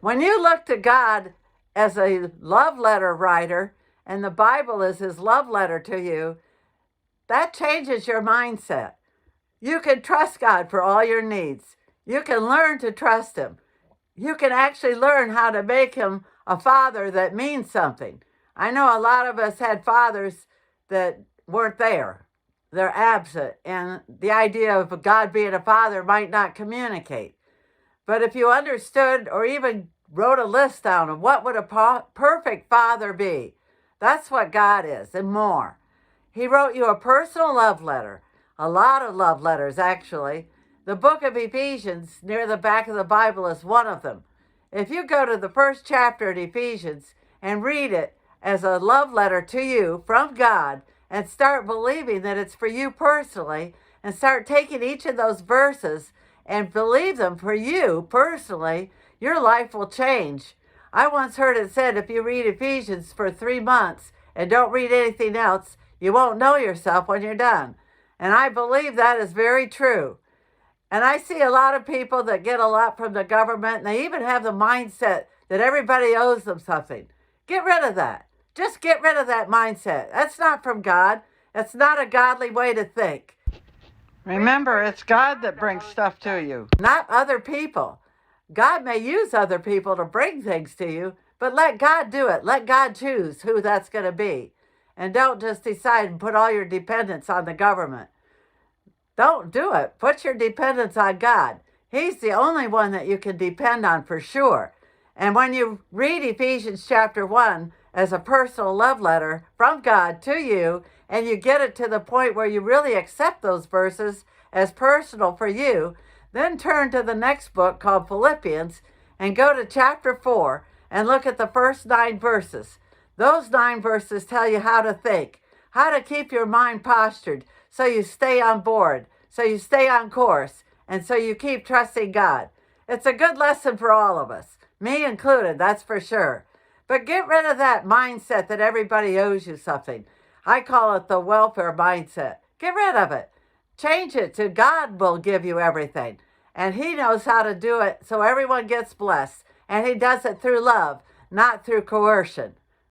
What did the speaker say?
When you look to God as a love letter writer, and the Bible is his love letter to you, that changes your mindset. You can trust God for all your needs. You can learn to trust him. You can actually learn how to make him a father that means something. I know a lot of us had fathers that weren't there. They're absent, and the idea of God being a father might not communicate. But if you understood or even wrote a list down of what would a perfect father be, that's what God is and more. He wrote you a personal love letter, a lot of love letters actually. The book of Ephesians near the back of the Bible is one of them. If you go to the first chapter in Ephesians and read it as a love letter to you from God and start believing that it's for you personally and start taking each of those verses and believe them for you personally, your life will change. I once heard it said if you read Ephesians for 3 months and don't read anything else, you won't know yourself when you're done. And I believe that is very true. And I see a lot of people that get a lot from the government, and they even have the mindset that everybody owes them something. Get rid of that. Just get rid of that mindset. That's not from God. That's not a godly way to think. Remember, it's God that brings stuff to you, not other people. God may use other people to bring things to you, but let God do it. Let God choose who that's going to be. And don't just decide and put all your dependence on the government. Don't do it. Put your dependence on God. He's the only one that you can depend on for sure. And when you read Ephesians chapter 1 as a personal love letter from God to you, and you get it to the point where you really accept those verses as personal for you, then turn to the next book called Philippians and go to chapter 4 and look at the first 9 verses. Those 9 verses tell you how to think, how to keep your mind postured so you stay on board, so you stay on course, and so you keep trusting God. It's a good lesson for all of us, me included, that's for sure. But get rid of that mindset that everybody owes you something. I call it the welfare mindset. Get rid of it. Change it to God will give you everything. And he knows how to do it so everyone gets blessed. And he does it through love, not through coercion.